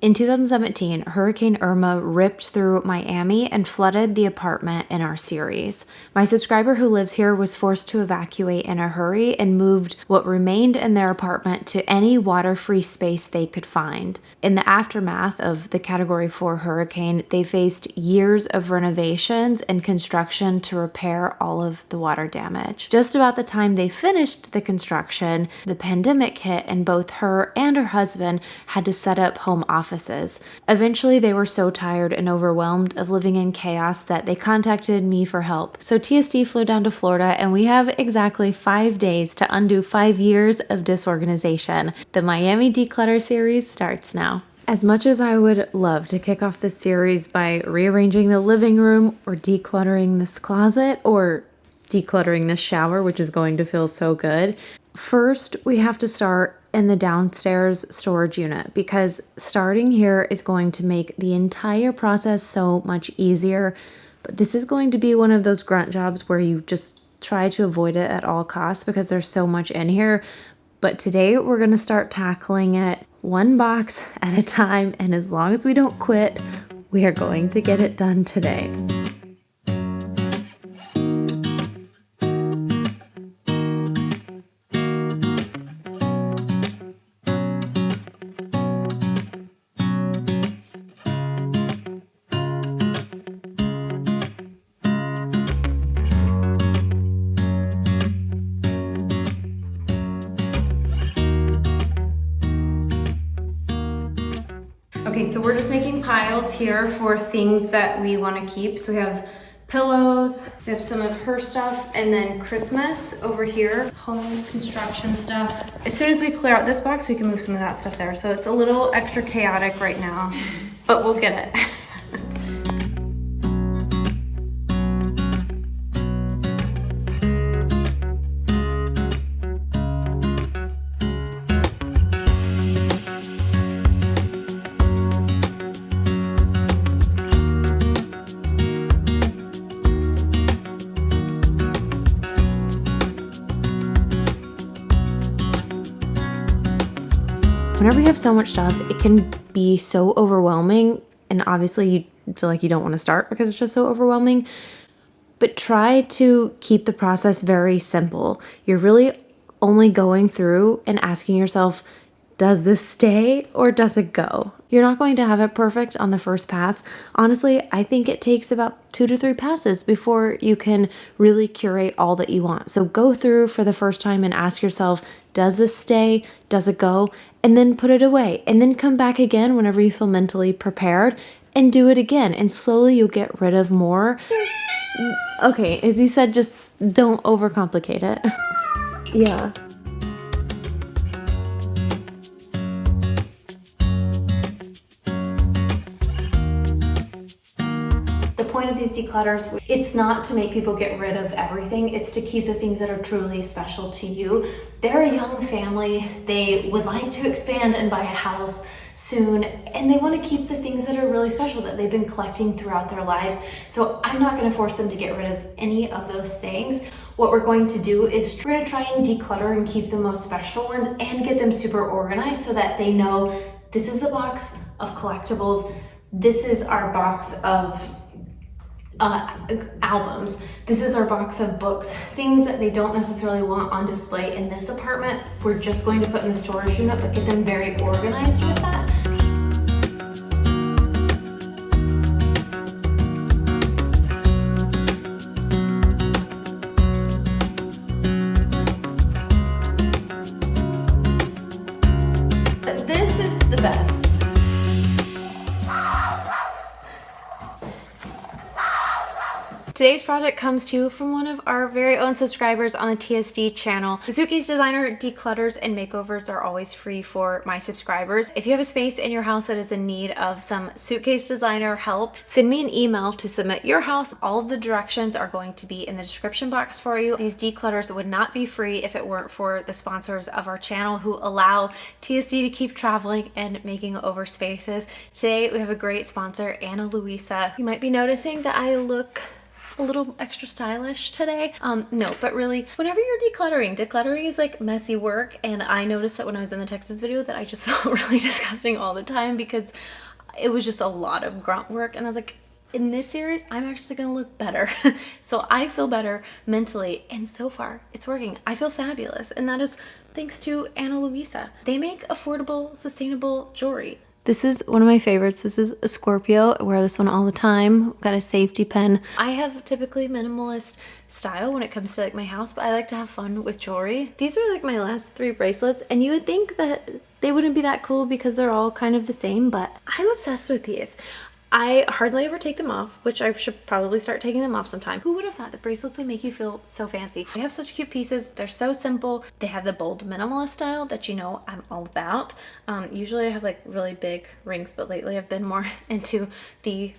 In 2017, Hurricane Irma ripped through Miami and flooded the apartment in our series. My subscriber who lives here was forced to evacuate in a hurry and moved what remained in their apartment to any water-free space they could find. In the aftermath of the Category 4 hurricane, they faced years of renovations and construction to repair all of the water damage. Just about the time they finished the construction, the pandemic hit and both her and her husband had to set up home offices. Eventually, they were so tired and overwhelmed of living in chaos that they contacted me for help. So TSD flew down to Florida, and we have exactly 5 days to undo 5 years of disorganization. The Miami Declutter series starts now. As much as I would love to kick off this series by rearranging the living room or decluttering this closet or decluttering this shower, which is going to feel so good, first we have to start in the downstairs storage unit, because starting here is going to make the entire process so much easier. But this is going to be one of those grunt jobs where you just try to avoid it at all costs because there's so much in here. But today we're going to start tackling it one box at a time, and as long as we don't quit, we are going to get it done today. Okay, so we're just making piles here for things that we want to keep. So we have pillows, we have some of her stuff, and then Christmas over here, home construction stuff. As soon as we clear out this box, we can move some of that stuff there. So it's a little extra chaotic right now, but we'll get it. Whenever you have so much stuff, it can be so overwhelming, and obviously you feel like you don't want to start because it's just so overwhelming. But try to keep the process very simple. You're really only going through and asking yourself, does this stay or does it go? You're not going to have it perfect on the first pass. Honestly, I think it takes about 2 to 3 passes before you can really curate all that you want. So go through for the first time and ask yourself, does this stay? Does it go? And then put it away. And then come back again whenever you feel mentally prepared and do it again. And slowly you'll get rid of more. Okay, as he said, just don't overcomplicate it. Yeah. The point of these declutters, it's not to make people get rid of everything. It's to keep the things that are truly special to you. They're a young family. They would like to expand and buy a house soon, and they want to keep the things that are really special that they've been collecting throughout their lives. So I'm not going to force them to get rid of any of those things. What we're going to do is we're going to try and declutter and keep the most special ones and get them super organized so that they know this is a box of collectibles. This is our box of albums. This is our box of books, things that they don't necessarily want on display in this apartment. We're just going to put in the storage unit, but get them very organized with that. This is the best. Today's project comes to you from one of our very own subscribers on the TSD channel. The Suitcase Designer declutters and makeovers are always free for my subscribers. If you have a space in your house that is in need of some Suitcase Designer help, send me an email to submit your house. All of the directions are going to be in the description box for you. These declutters would not be free if it weren't for the sponsors of our channel who allow TSD to keep traveling and making over spaces. Today we have a great sponsor, Ana Luisa. You might be noticing that I look a little extra stylish today. No, but really, whenever you're decluttering is like messy work. And I noticed that when I was in the Texas video that I just felt really disgusting all the time because it was just a lot of grunt work. And I was like, in this series, I'm actually gonna look better. So I feel better mentally, and so far it's working. I feel fabulous, and that is thanks to Ana Luisa. They make affordable, sustainable jewelry. This is one of my favorites. This is a Scorpio. I wear this one all the time. Got a safety pin. I have typically minimalist style when it comes to like my house, but I like to have fun with jewelry. These are like my last 3 bracelets, and you would think that they wouldn't be that cool because they're all kind of the same, but I'm obsessed with these. I hardly ever take them off, which I should probably start taking them off sometime. Who would have thought that bracelets would make you feel so fancy? They have such cute pieces. They're so simple. They have the bold minimalist style that you know I'm all about. Usually I have like really big rings, but lately I've been more into the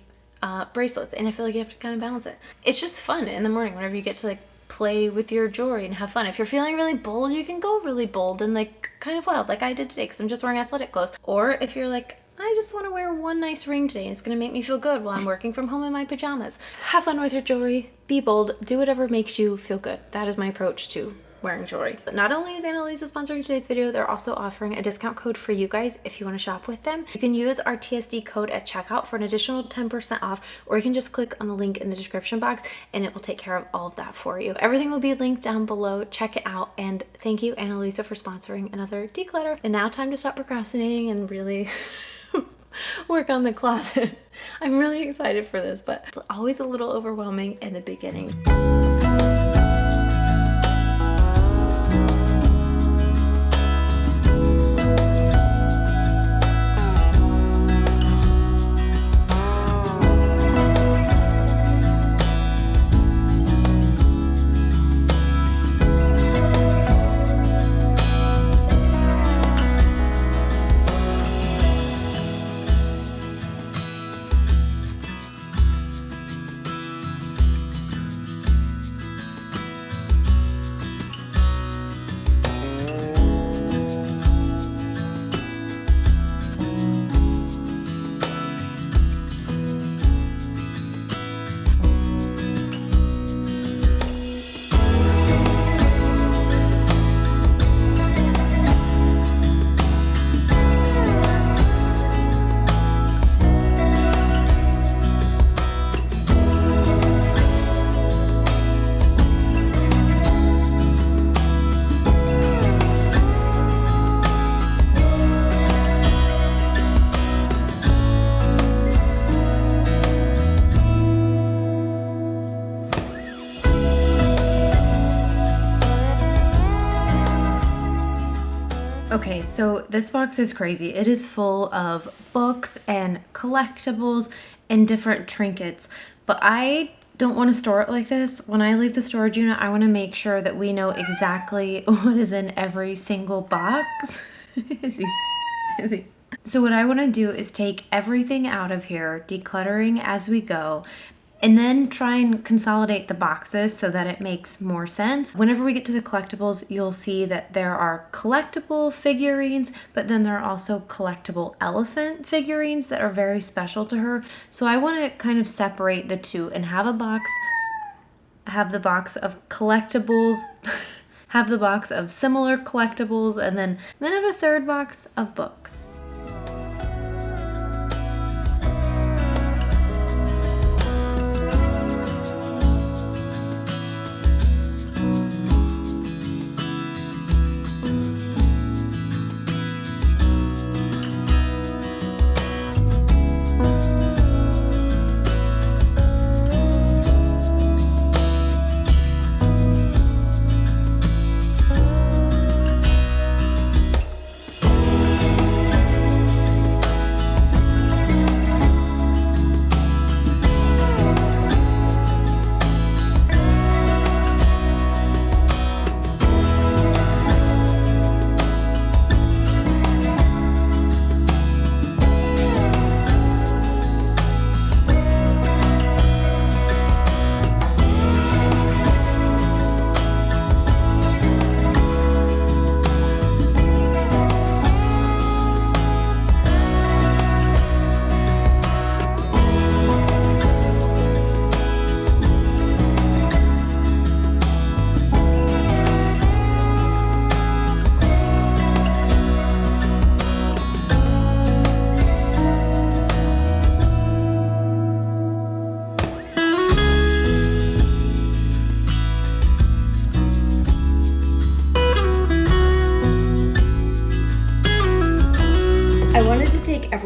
bracelets, and I feel like you have to kind of balance it. It's just fun in the morning whenever you get to like play with your jewelry and have fun. If you're feeling really bold, you can go really bold and like kind of wild like I did today because I'm just wearing athletic clothes. Or if you're like, I just want to wear one nice ring today and it's going to make me feel good while I'm working from home in my pajamas. Have fun with your jewelry, be bold, do whatever makes you feel good. That is my approach to wearing jewelry. But not only is Ana Luisa sponsoring today's video, they're also offering a discount code for you guys if you want to shop with them. You can use our TSD code at checkout for an additional 10% off, or you can just click on the link in the description box and it will take care of all of that for you. Everything will be linked down below. Check it out, and thank you, Ana Luisa, for sponsoring another declutter. And now time to stop procrastinating and really work on the closet. I'm really excited for this, but it's always a little overwhelming in the beginning. Okay, so this box is crazy. It is full of books and collectibles and different trinkets, but I don't want to store it like this. When I leave the storage unit, I want to make sure that we know exactly what is in every single box. Is he? So what I want to do is take everything out of here, decluttering as we go, and then try and consolidate the boxes so that it makes more sense. Whenever we get to the collectibles, you'll see that there are collectible figurines, but then there are also collectible elephant figurines that are very special to her. So I want to kind of separate the two and have a box, have the box of collectibles, have the box of similar collectibles, and then have a third box of books.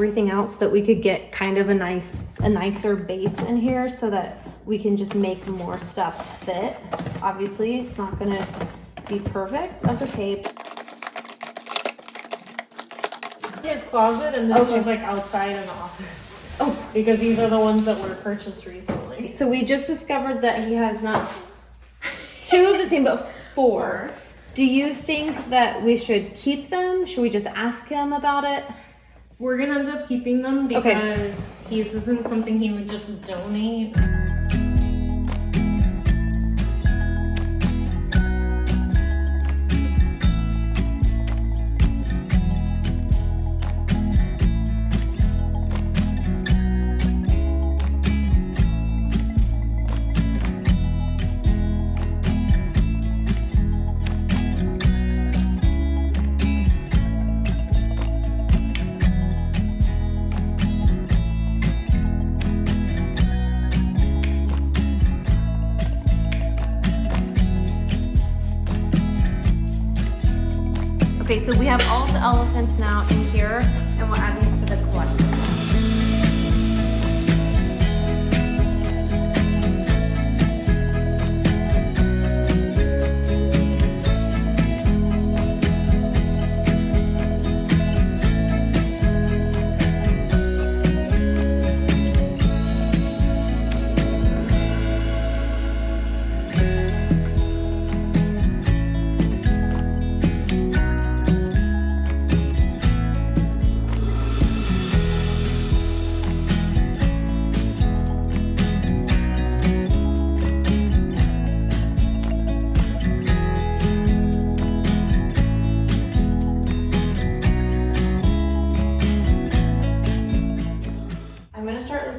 everything out so that we could get kind of a nicer base in here so that we can just make more stuff fit. Obviously, it's not gonna be perfect. That's okay. His closet, and this was like outside an office. Oh, because these are the ones that were purchased recently. So we just discovered that he has not 2 of the same, but 4. Do you think that we should keep them? Should we just ask him about it? We're gonna end up keeping them because this isn't something he would just donate. Okay, so we have all the elephants now in here, and we'll add these to the collection.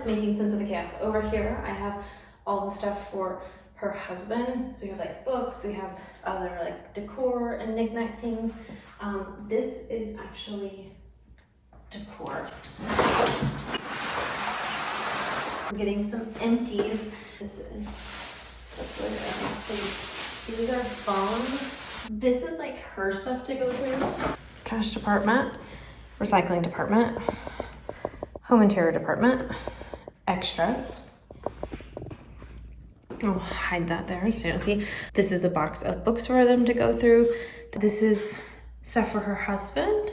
Making sense of the chaos. Over here, I have all the stuff for her husband. So we have like books, we have other like decor and knick-knack things. This is actually decor. I'm getting some empties. This is stuff like these are phones. This is like her stuff to go through. Trash department, recycling department, home interior department, extras. I'll hide that there so you don't see. This is a box of books for them to go through. This is stuff for her husband.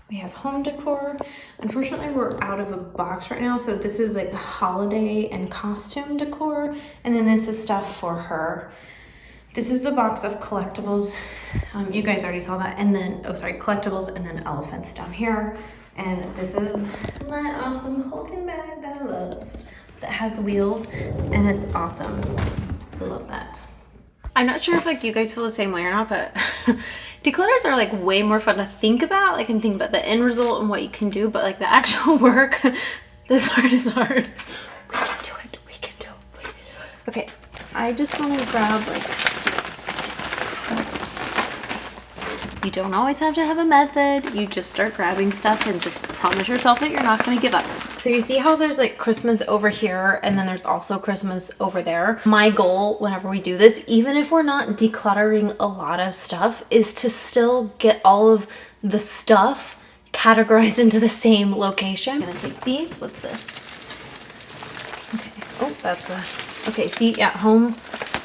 We have home decor. Unfortunately, we're out of a box right now, so this is like holiday and costume decor. And then this is stuff for her. This is the box of collectibles. You guys already saw that. And then, oh sorry, collectibles and then elephants down here. And this is my awesome Hulking bag that I love, that has wheels, and it's awesome. I love that. I'm not sure if like you guys feel the same way or not, but declutters are like way more fun to think about. I can think about the end result and what you can do, but like the actual work, this part is hard. We can do it, we can do it, we can do it. Okay, I just want to grab like, you don't always have to have a method. You just start grabbing stuff and just promise yourself that you're not going to give up. So you see how there's like Christmas over here and then there's also Christmas over there. My goal whenever we do this, even if we're not decluttering a lot of stuff, is to still get all of the stuff categorized into the same location. I'm gonna take these. What's this? Okay. Oh, that's the, okay, see, yeah, home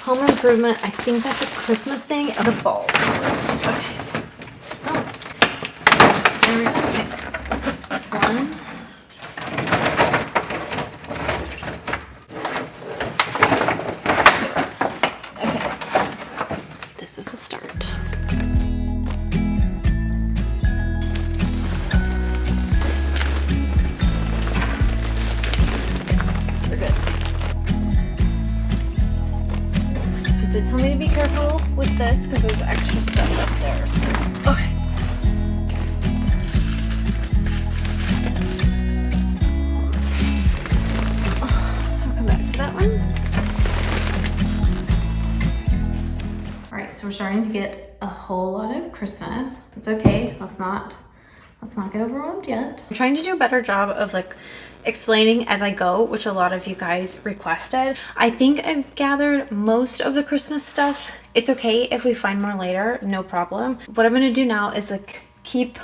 improvement. I think that's a Christmas thing. The balls first. Okay. There we go. Okay. One. Okay. This is a start. We're good. It did tell me to be careful with this because there's extra stuff up there. So. Okay. So we're starting to get a whole lot of Christmas. It's okay. Let's not get overwhelmed yet. I'm trying to do a better job of like explaining as I go, which a lot of you guys requested. I think I've gathered most of the Christmas stuff. It's okay if we find more later, no problem. What I'm gonna do now is like keep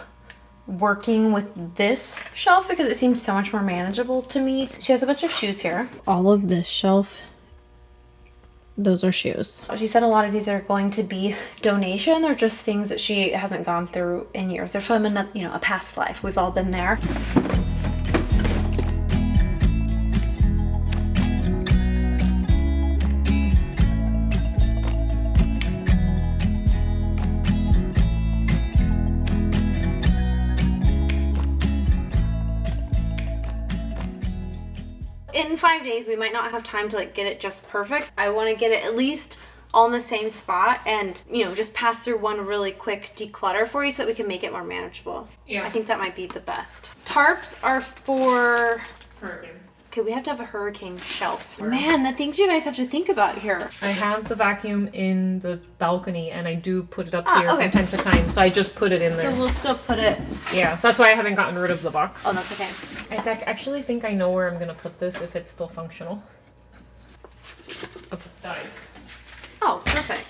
working with this shelf because it seems so much more manageable to me. She has a bunch of shoes here. All of this shelf, those are shoes. She said a lot of these are going to be donation. They're just things that she hasn't gone through in years. They're from a, you know, a past life. We've all been there. In 5 days, we might not have time to like get it just perfect. I want to get it at least all in the same spot and, you know, just pass through one really quick declutter for you so that we can make it more manageable. Yeah. I think that might be the best. Tarps are for hurricane. Okay, we have to have a hurricane shelf. Man, the things you guys have to think about here. I have the vacuum in the balcony and I do put it up here from time to time. So I just put it in there. So we'll still put it... Yeah, so that's why I haven't gotten rid of the box. Oh, that's okay. I actually think I know where I'm going to put this if it's still functional. Oops, died. Oh, perfect.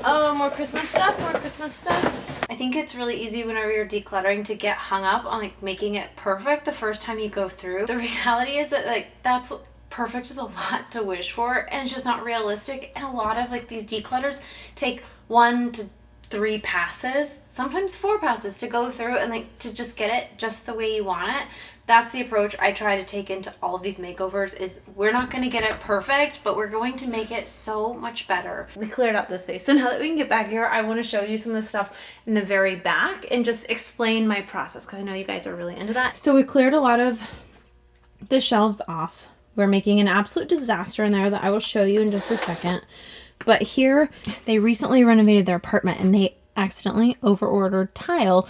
Oh, more Christmas stuff, more Christmas stuff. I think it's really easy whenever you're decluttering to get hung up on like making it perfect the first time you go through. The reality is that like that's perfect is a lot to wish for and it's just not realistic. And a lot of like these declutters take 1 to 3 passes, sometimes 4 passes to go through and like to just get it just the way you want it. That's the approach I try to take into all of these makeovers is we're not going to get it perfect, but we're going to make it so much better. We cleared up this space. So now that we can get back here, I want to show you some of the stuff in the very back and just explain my process because I know you guys are really into that. So we cleared a lot of the shelves off. We're making an absolute disaster in there that I will show you in just a second. But here, they recently renovated their apartment and they accidentally over-ordered tile,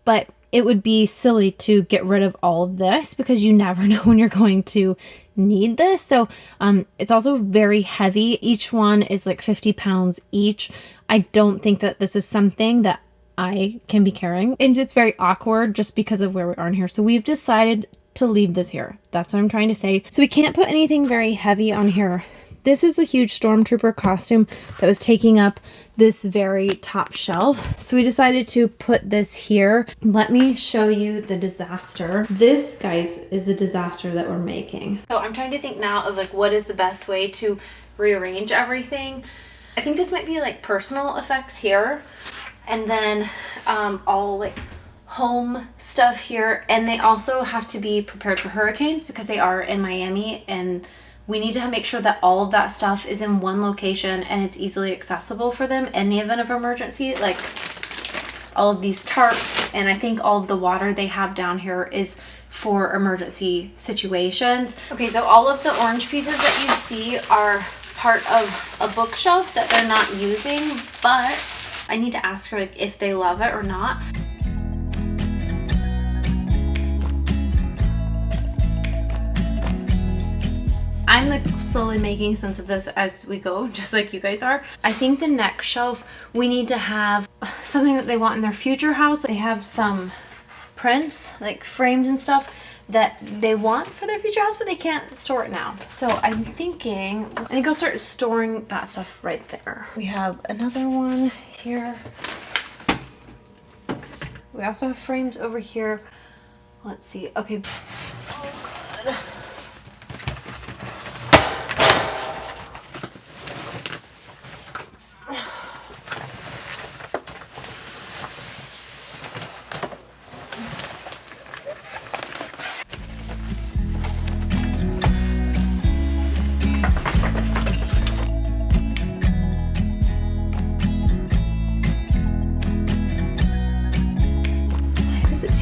but it would be silly to get rid of all of this because you never know when you're going to need this. So it's also very heavy. Each one is like 50 pounds each. I don't think that this is something that I can be carrying. And it's very awkward just because of where we are in here. So we've decided to leave this here. That's what I'm trying to say. So we can't put anything very heavy on here. This is a huge stormtrooper costume that was taking up this very top shelf. So we decided to put this here. Let me show you the disaster. This, guys, is the disaster that we're making. So I'm trying to think now of like what is the best way to rearrange everything. I think this might be like personal effects here. And then all like home stuff here. And they also have to be prepared for hurricanes because they are in Miami and we need to make sure that all of that stuff is in one location and it's easily accessible for them in the event of emergency, like all of these tarps. And I think all of the water they have down here is for emergency situations. Okay, so all of the orange pieces that you see are part of a bookshelf that they're not using, but I need to ask her like, if they love it or not. I'm like slowly making sense of this as we go, just like you guys are. I think the next shelf, we need to have something that they want in their future house. They have some prints, like frames and stuff that they want for their future house, but they can't store it now. So I'm thinking, I think I'll start storing that stuff right there. We have another one here. We also have frames over here. Let's see, okay. Oh, God.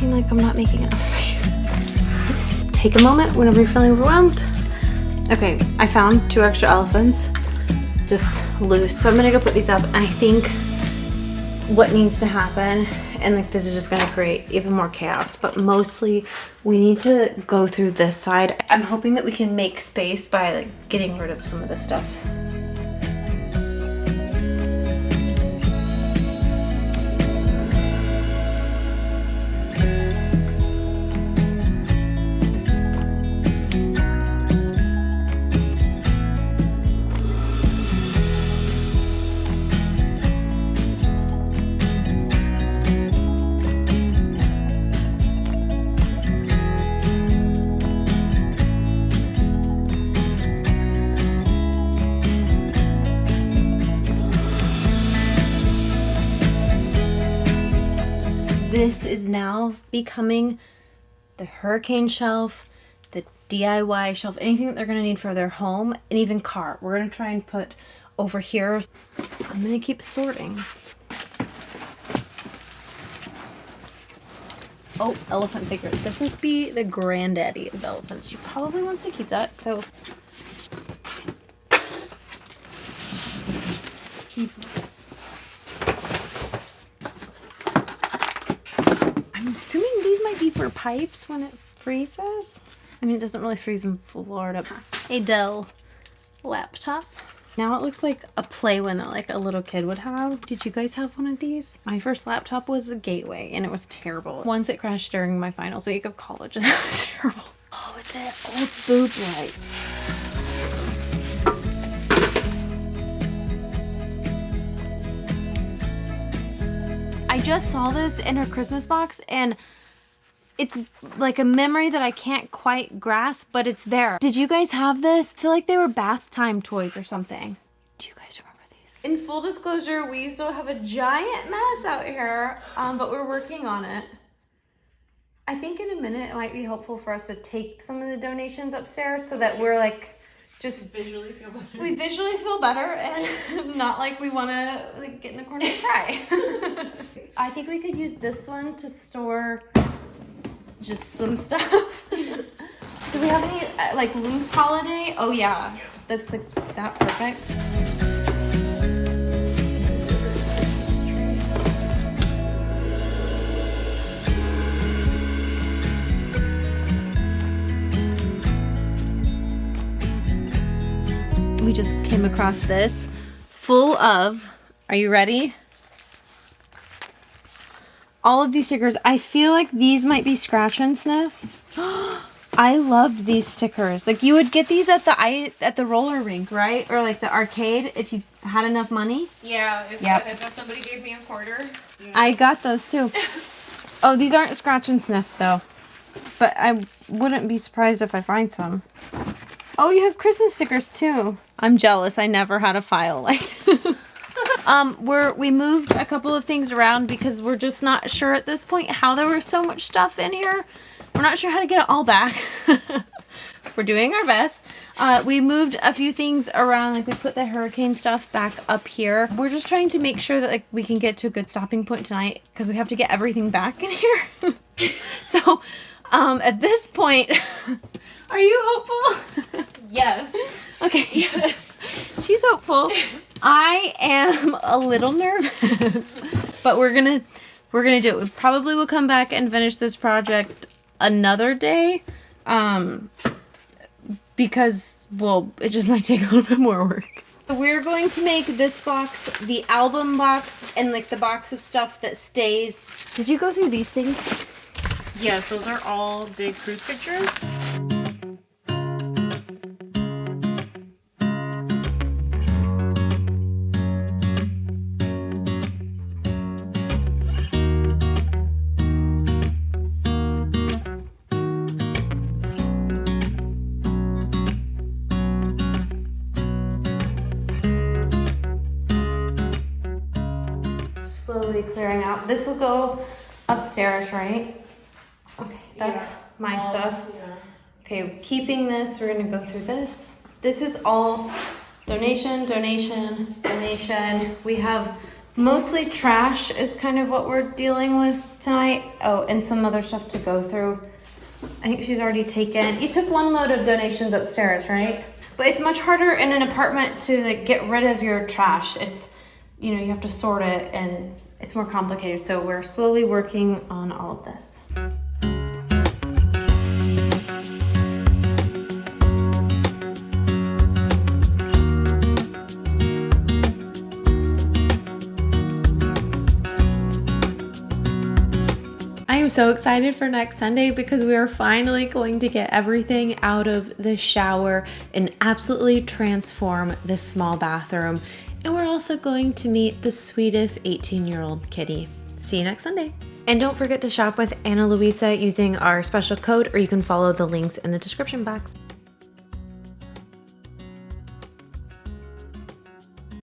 Like I'm not making enough space. Take a moment whenever you're feeling overwhelmed. Okay, I found 2 extra elephants just loose. So I'm gonna go put these up and I think what needs to happen, and like this is just gonna create even more chaos, but mostly we need to go through this side. I'm hoping that we can make space by like getting rid of some of this stuff. This is now becoming the hurricane shelf, the DIY shelf, anything that they're gonna need for their home, and even car. We're gonna try and put over here. I'm gonna keep sorting. Oh, elephant figure. This must be the granddaddy of elephants. She probably wants to keep that, so keep this. I'm assuming these might be for pipes when it freezes. I mean, it doesn't really freeze in Florida. A Dell laptop. Now it looks like a play one that like a little kid would have. Did you guys have one of these? My first laptop was a Gateway and it was terrible. Once it crashed during my finals week of college and that was terrible. Oh, it's an old boob light. I just saw this in her Christmas box and it's like a memory that I can't quite grasp, but it's there. Did you guys have this? I feel like they were bath time toys or something. Do you guys remember these? In full disclosure, we still have a giant mess out here, but we're working on it. I think in a minute it might be helpful for us to take some of the donations upstairs so that we're like, just visually feel better. We visually feel better and not like we want to like get in the corner and cry. I think we could use this one to store just some stuff. Do we have any like loose holiday? Oh yeah, that's like that perfect. We just came across this full of, are you ready? All of these stickers. I feel like these might be scratch and sniff. I loved these stickers. Like you would get these at the roller rink, right? Or like the arcade if you had enough money. Yeah, if somebody gave me a quarter. Yeah. I got those too. Oh, these aren't scratch and sniff though. But I wouldn't be surprised if I find some. Oh, you have Christmas stickers too. I'm jealous. I never had a file like this. We moved a couple of things around because we're just not sure at this point how there was so much stuff in here. We're not sure how to get it all back. We're doing our best. We moved a few things around, like we put the hurricane stuff back up here. We're just trying to make sure that like we can get to a good stopping point tonight because we have to get everything back in here. So, at this point, are you hopeful? Yes. Okay. Yes. She's hopeful. I am a little nervous, but we're gonna do it. We probably will come back and finish this project another day, because, well, it just might take a little bit more work. So we're going to make this box the album box and like the box of stuff that stays. Did you go through these things? Yes, those are all big cruise pictures. Slowly clearing out. This will go upstairs, right? Okay, that's my stuff. Yeah. Okay, keeping this, we're gonna go through this. This is all donation, donation, donation. We have mostly trash is kind of what we're dealing with tonight. Oh, and some other stuff to go through. I think she's already taken. You took one load of donations upstairs, right? But it's much harder in an apartment to like get rid of your trash. It's, you know, you have to sort it and it's more complicated. So we're slowly working on all of this. I am so excited for next Sunday because we are finally going to get everything out of the shower and absolutely transform this small bathroom. And we're also going to meet the sweetest 18-year-old kitty. See you next Sunday. And don't forget to shop with Ana Luisa using our special code, or you can follow the links in the description box.